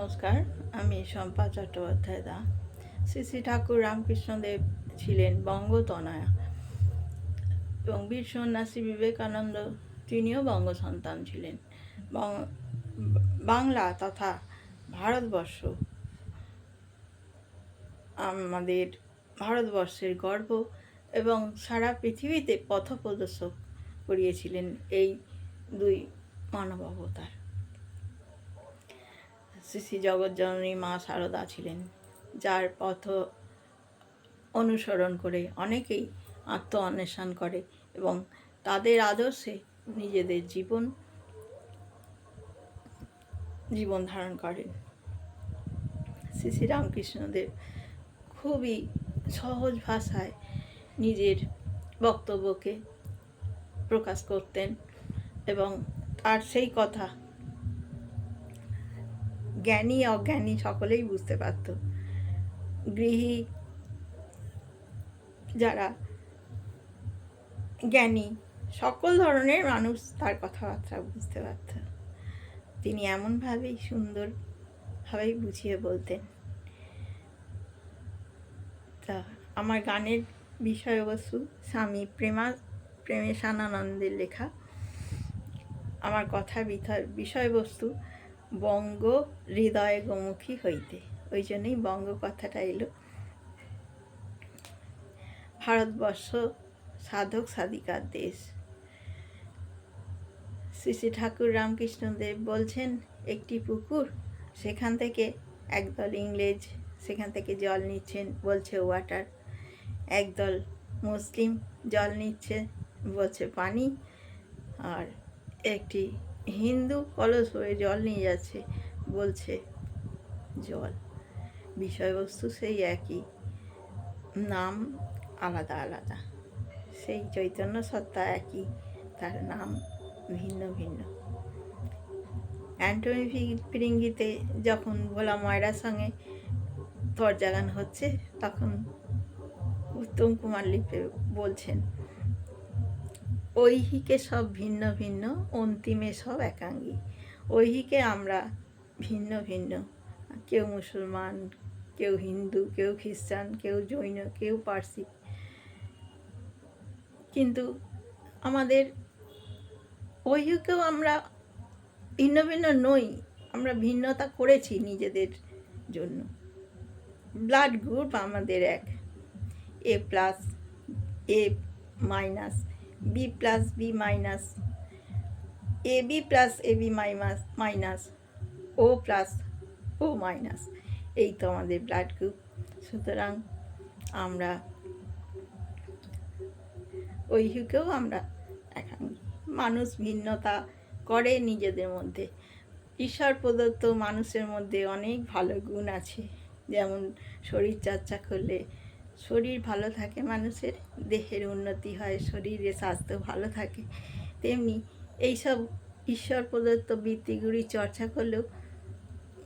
নমস্কার, আমি শম্পা চট্টোপাধ্যায় দা। শ্রী শ্রী ঠাকুর রামকৃষ্ণদেব ছিলেন বঙ্গতনয়া এবং বীর সন্ন্যাসী বিবেকানন্দ তিনিও বঙ্গ সন্তান ছিলেন। বাংলা তথা ভারতবর্ষ আমাদের ভারতবর্ষের গর্ব এবং সারা পৃথিবীতে পথপ্রদর্শক করিয়েছিলেন এই দুই মানব অবতার। শ্রী শ্রী জগৎজননী মা শারদা ছিলেন, যার পথ অনুসরণ করে অনেকেই আত্ম অন্বেষণ করে এবং তাদের আদর্শে নিজেদের জীবন ধারণ করেন। শ্রী শ্রী রামকৃষ্ণদেব খুবই সহজ ভাষায় নিজের বক্তব্যকে প্রকাশ করতেন এবং তার সেই কথা জ্ঞানী অজ্ঞানী সকলেই বুঝতে পারত। গৃহী যারা জ্ঞানী সকল ধরনের মানুষ তার কথাবার্তা বুঝতে পারত। তিনি এমনভাবেই সুন্দরভাবেই বুঝিয়ে বলতেন। তা আমার গানের বিষয়বস্তু স্বামী প্রেমেশানন্দের লেখা। আমার কথার বিষয়বস্তু বঙ্গ হৃদয় গোমুখী হইতে, ওই জন্যই বঙ্গ কথাটা এলো। ভারতবর্ষ সাধক সাধিকার দেশ। শ্রী শ্রী ঠাকুর রামকৃষ্ণদেব বলছেন, একটি পুকুর, সেখান থেকে একদল ইংরেজ সেখান থেকে জল নিচ্ছেন, বলছে ওয়াটার। একদল মুসলিম জল নিচ্ছে, বলছে পানি। আর একটি হিন্দু কলস হয়ে জল নিয়ে যাচ্ছে, বলছে জল। বিষয়বস্তু সেই একই, নাম আলাদা আলাদা। সেই চৈতন্য সত্তা একই, তার নাম ভিন্ন ভিন্ন। অ্যান্টনি ফিরিঙ্গিতে যখন ভোলা ময়রার সঙ্গে তরজাগান হচ্ছে, তখন উত্তম কুমার লিপে বলছেন, ঐহিকে সব ভিন্ন ভিন্ন, অন্তিমে সব একাঙ্গী। ঐহিকে আমরা ভিন্ন ভিন্ন, কেউ মুসলমান, কেউ হিন্দু, কেউ খ্রিস্টান, কেউ জৈন, কেউ পার্সি, কিন্তু আমাদের ঐহিকেও আমরা ভিন্ন ভিন্ন নই। আমরা ভিন্নতা করেছি নিজেদের জন্য। ব্লাড গ্রুপ আমাদের এক, A plus, A minus, B plus, B minus, A B plus, A B minus, O plus, O minus. এই তো আমাদের ব্লাড গ্রুপ। সুতরাং আমরা ঐহিকেও আমরা একাঙ্গী। মানুষ ভিন্নতা করে নিজেদের মধ্যে। ঈশ্বর প্রদত্ত মানুষের মধ্যে অনেক ভালো গুণ আছে। যেমন শরীরচর্চা করলে শরীর ভালো থাকে, মানুষের দেহের উন্নতি হয়, শরীরের স্বাস্থ্য ভালো থাকে। তেমনি এইসব ঈশ্বর প্রদত্ত বৃত্তিগুলি চর্চা করলেও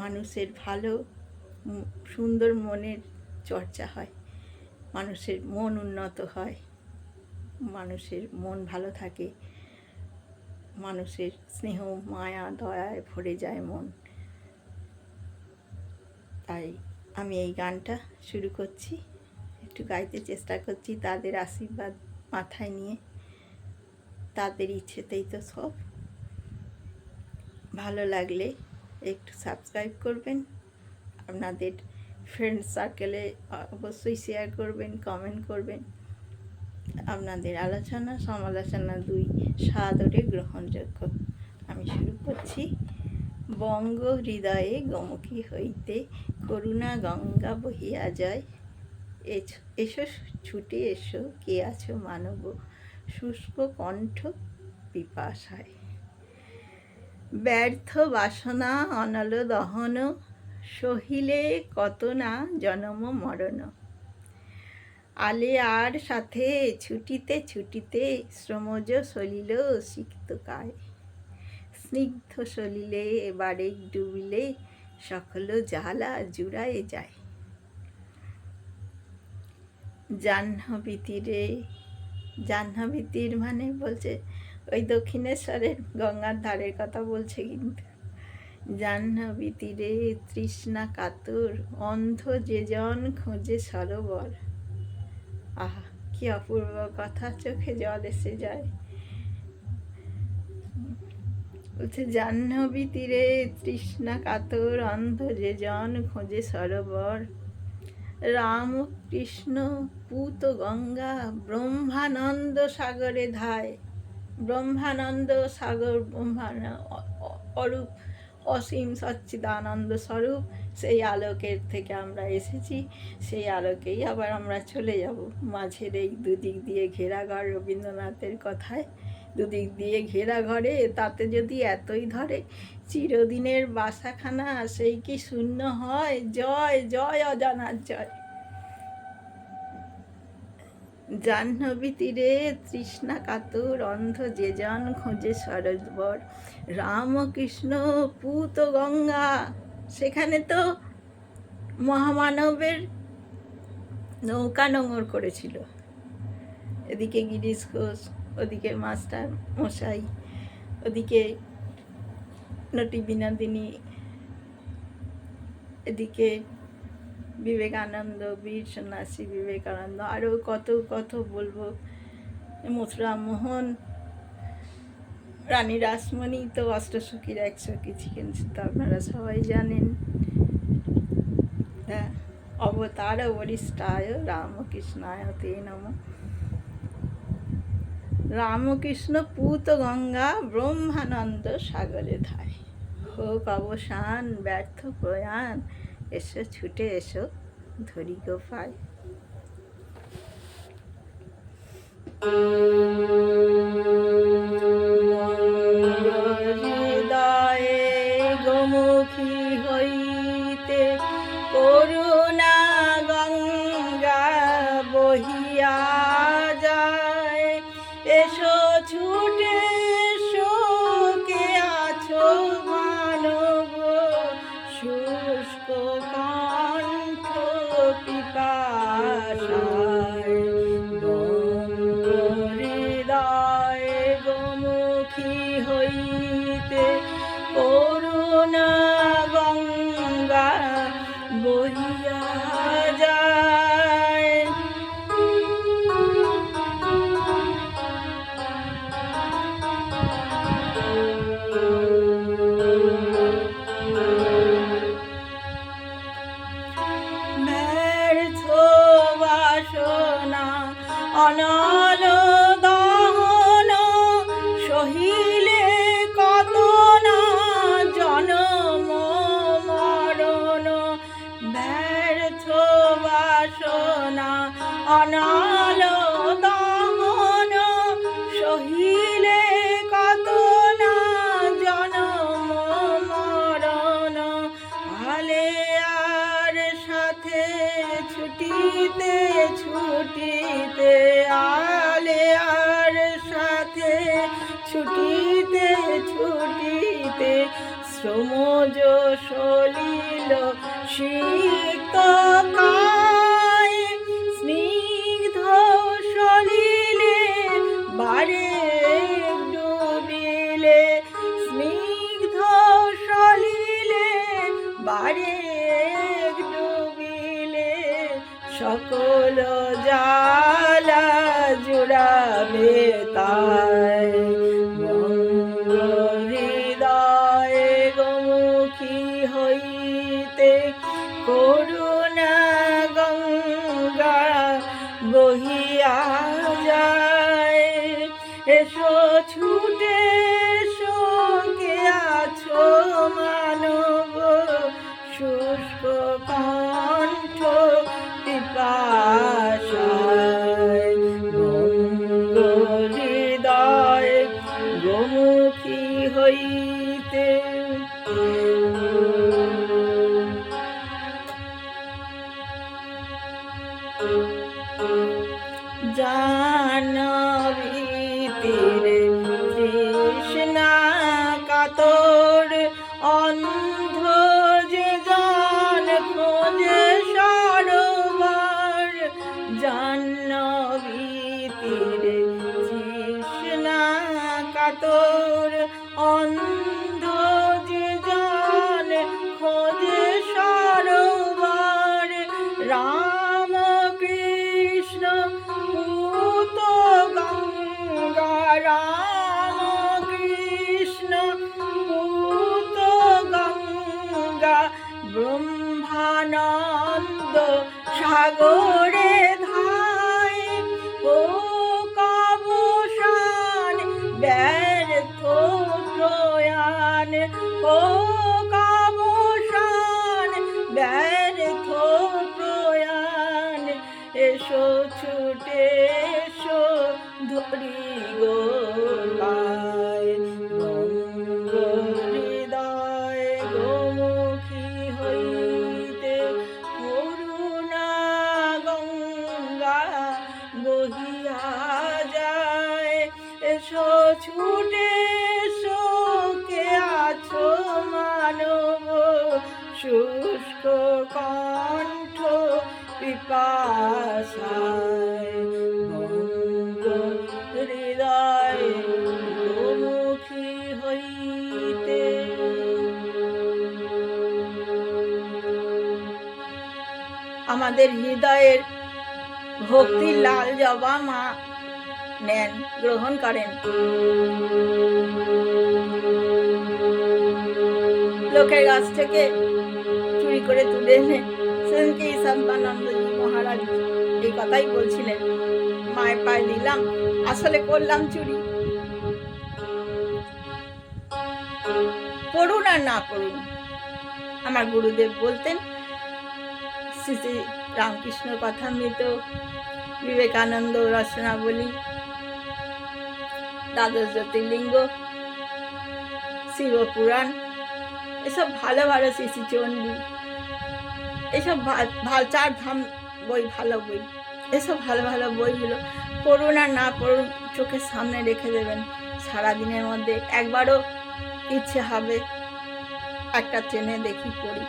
মানুষের ভালো সুন্দর মনের চর্চা হয়, মানুষের মন উন্নত হয়, মানুষের মন ভালো থাকে, মানুষের স্নেহ মায়া দয়ায় ভরে যায় মন। তাই আমি এই গানটা শুরু করছি, একটু গাইতে চেষ্টা করছি তাদের আশীর্বাদ মাথায় নিয়ে। তাদের ইচ্ছেতেই তো সব। ভালো লাগলে একটু সাবস্ক্রাইব করবেন, আপনাদের ফ্রেন্ড সার্কেলে অবশ্যই শেয়ার করবেন, কমেন্ট করবেন। আপনাদের আলোচনা সমালোচনা দুই সাদরে গ্রহণযোগ্য। আমি শুরু করছি। বঙ্গ হৃদয়ে গোমুখী হইতে, করুণা গঙ্গা বহিয়া যায়। এসো ছুটে এসো, কে আছো মানব, শুষ্ক কণ্ঠ পিপাসায়। ব্যর্থ বাসনা অনল দহন, সহিলে কত না জনম মরণ। আলে আর সাথে ছুটিতে ছুটিতে, শ্রমজ সলিল সিক্ত কায়। স্নিগ্ধ সলিলে এবারে ডুবিলে, সকল জ্বালা জুড়ায় যায়। জাহ্নবী তীর মানে বলছে ওই দক্ষিণেশ্বরের গঙ্গার ধারের কথা বলছে। কিন্তু জাহ্নবী তীরে তৃষ্ণা কাতর, অন্ধ যে জন খোঁজে সরোবর। আহা, কি অপূর্ব কথা, চোখে জল এসে যায়। বলছে জাহ্নবী তীরে তৃষ্ণা কাতর, অন্ধ যে জন খোঁজে সরোবর। রাম কৃষ্ণ পূত গঙ্গা, ব্রহ্মানন্দ সাগরে ধায়। ব্রহ্মানন্দ সাগর, অরূপ অসীম সচ্চিদানন্দ স্বরূপ, সেই আলোকের থেকে আমরা এসেছি, সেই আলোকেই আবার আমরা চলে যাব। মাঝের এই দুদিক দিয়ে ঘেরা ঘর, রবীন্দ্রনাথের কথায় দুদিক দিয়ে ঘেরা ঘরে তাতে যদি এতই ধরে, চিরদিনের বাসাখানা সেই কি শূন্য হয়? জয় জয় অজানার জয়। জাহ্নবী তীরে তৃষ্ণা কাতর, অন্ধ যে জন খোঁজে সরোবর। রামকৃষ্ণ পূত গঙ্গা, সেখানে তো মহামানবের নৌকা নোঙর করেছিল। এদিকে গিরিশ ঘোষ, ওদিকে মাস্টার মশাই, ওদিকে নটি বিনোদিনী, এদিকে বিবেকানন্দ, বীর সন্ন্যাসী বিবেকানন্দ, আরও কত কত বলবো, মথুরা মোহন, রানী রাসমণি তো অষ্টসখীর এক সখী ছিলেন, সেটা আপনারা সবাই জানেন। হ্যাঁ, অবতার বরিষ্ঠায় রামকৃষ্ণায় তে নমঃ। রামকৃষ্ণ পূত গঙ্গা, ব্রহ্মানন্দ সাগরে ধায়। হোক অবসান ব্যর্থ প্রয়াণ, এসো ছুটে এসো ধরি গো পায়। হৃদয়ে গোমুখী হইতে করুণা গঙ্গা বহিয়া যায়। এসো ছুটে এসো, কে আছো মানব শুষ্ক কণ্ঠ পিপাসায়। হৃদয়ে গোমুখী হইতে করুণা গঙ্গা বহিয়া যায়। ব্যর্থ বাসনা অনল দহন, সহিলে কত না জনম মরণ। ব্যর্থ বাসনা অনল দহন, সহিলে কত না জনম মরণ। আলে আর সাথে ছুটিতে ছুটিতে, আলে আর সাথে ছুটিতে ছুটিতে, শ্রমজ সলিল সিক্ত কায়। স্নিগ্ধ সলিলে বারে ডুবিলে, স্নিগ্ধ সলিলে বারে ডুবিলে, সকল জালা জুড়াবে তাই। হৃদয়ে গোমুখী হইতে করুণা গঙ্গা বহিয়া যায়। এসো ছুটে এসো, কে আছো মানব শুষ্ক কণ্ঠ পিপাসায়। হৃদয়ে গোমুখী হইতে জাহ্নবী তীরে তৃষ্ণা কাতর, অন্ধ যে জন খোঁজে সাগরে ধায় ও কবসান ব্যর্থ প্রয়াণ ও কবসান ব্যর্থ প্রয়াণ এসো ছুটে এসো ধরি গো পায় গঙ্গ হৃদয় গোমুখী হইতে করুণা গঙ্গা বহিয়া যায় এসো ছুটে এসো কে আছো মানব শুষ্ক কণ্ঠ পিপাসায় গঙ্গ হৃদয় গোমুখী হইতে। আমাদের হৃদয়ের ভক্তির লাল জবা মা নেন, গ্রহণ করেন। লোকের কাছ থেকে চুরি করে তুলে এনে সেদিনকে ঈশানবানন্দজি মহারাজ এই কথাই বলছিলেন, মায়ের পায়ে দিলাম, আসলে করলাম চুরি। পড়ুন আর না পড়ুন, আমার গুরুদেব বলতেন, শ্রী শ্রী রামকৃষ্ণ কথামৃত, বিবেকানন্দ রচনাবলী, দ্বাদশ জ্যোতির্লিঙ্গ, শিবপুরাণ, এসব ভালো ভালো শ্রী শ্রী চণ্ডী, এসব চার ধাম বই, ভালো বই, এসব ভালো ভালো বইগুলো পড়ুন আর না পড়ুন চোখের সামনে রেখে দেবেন। সারাদিনের মধ্যে একবারও ইচ্ছে হবে একটা ট্রেনে দেখি পড়ি,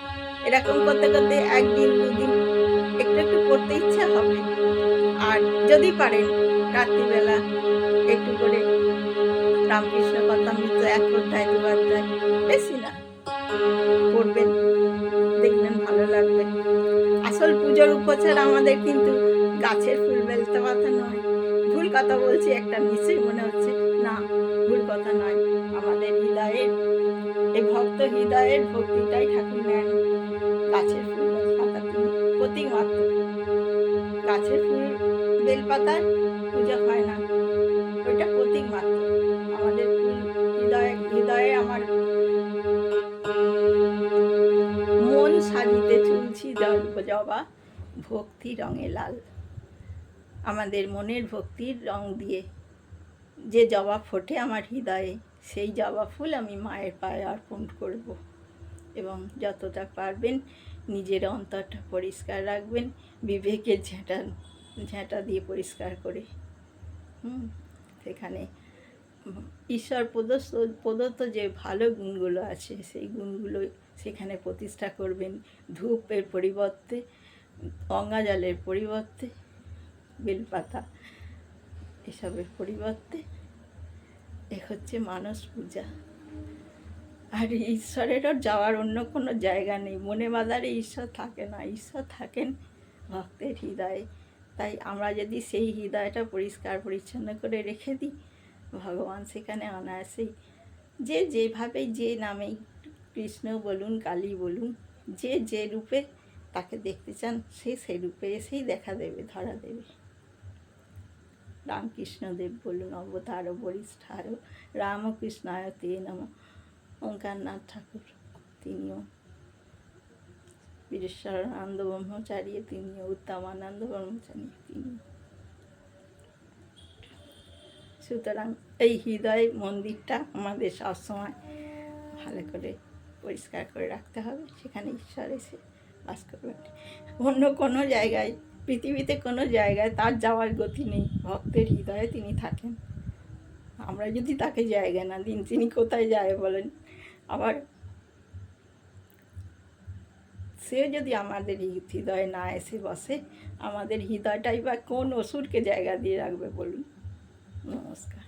এরকম করতে করতে একদিন দুদিন একটু একটু পড়তে ইচ্ছা হবে। আর যদি পারেন রাত্রিবেলা একটু করে রামকৃষ্ণ কথামৃত 1 অধ্যায় 2 অধ্যায়, বেশি না, পড়বেন, দেখবেন ভালো লাগবে। আসল পুজোর উপচার আমাদের কিন্তু গাছের ফুল বেলতে পাতা নয়। ভুল কথা বলছি একটা, নিশ্চয়ই মনে হচ্ছে, না ভুল কথা নয়। আমাদের হৃদয়ের এই ভক্ত হৃদয়ের ভক্তিটাই ঠাকুর নেন। গাছের ফুল বেলপাতা প্রতীক মাত্র, গাছের ফুল বেলপাতার পূজা হয় না, ওইটা প্রতীক মাত্র। আমাদের ফুল হৃদয়ে আমার মন সাজিতে চলছি জবা ভক্তি রঙে লাল। আমাদের মনের ভক্তির রং দিয়ে যে জবা ফোটে আমার হৃদয়ে, সেই জবা ফুল আমি মায়ের পায়ে অর্পণ করব। এবং যতটা পারবেন নিজের অন্তরটা পরিষ্কার রাখবেন, বিবেকের ঝেঁটা দিয়ে পরিষ্কার করে। সেখানে ঈশ্বর প্রদত্ত যে ভালো গুণগুলো আছে সেই গুণগুলো সেখানে প্রতিষ্ঠা করবেন। ধূপের পরিবর্তে, গঙ্গা জলের পরিবর্তে, বেলপাতা এসবের পরিবর্তে এ হচ্ছে মানস পূজা। আর ঈশ্বরেরও যাওয়ার অন্য কোনো জায়গা নেই। মনে বাজারে ঈশ্বর থাকে না, ঈশ্বর থাকেন ভক্তের হৃদয়ে। তাই আমরা যদি সেই হৃদয়টা পরিষ্কার পরিচ্ছন্ন করে রেখে দিই, ভগবান সেখানে অনায়াসেই যে যেভাবেই যে নামেই, কৃষ্ণ বলুন কালী বলুন, যে যে রূপে তাকে দেখতে চান সে সেই রূপে এসেই দেখা দেবে, ধরা দেবে। রামকৃষ্ণদেব বলুন অবতার বরিষ্ঠার রামকৃষ্ণায় তে নমঃ। ওঙ্কারনাথ ঠাকুর তিনিও বীরেশ্বরানন্দ ব্রহ্মচারী, তিনিও উত্তমানন্দ ব্রহ্মচারী, তিনি। সুতরাং এই হৃদয় মন্দিরটা আমাদের সবসময় ভালো করে পরিষ্কার করে রাখতে হবে, সেখানে ঈশ্বর এসে বাস করবেন। অন্য কোনো জায়গায়, পৃথিবীতে কোনো জায়গায় তার যাওয়ার গতি নেই, ভক্তের হৃদয়ে তিনি থাকেন। আমরা যদি তাকে জায়গা না দিন, তিনি কোথায় যায় বলেন? আবার সে যদি আমাদের হৃদয়ে না এসে বসে, আমাদের হৃদয়টাই বা কোন অসুরকে জায়গা দিয়ে রাখবে বলুন? নমস্কার।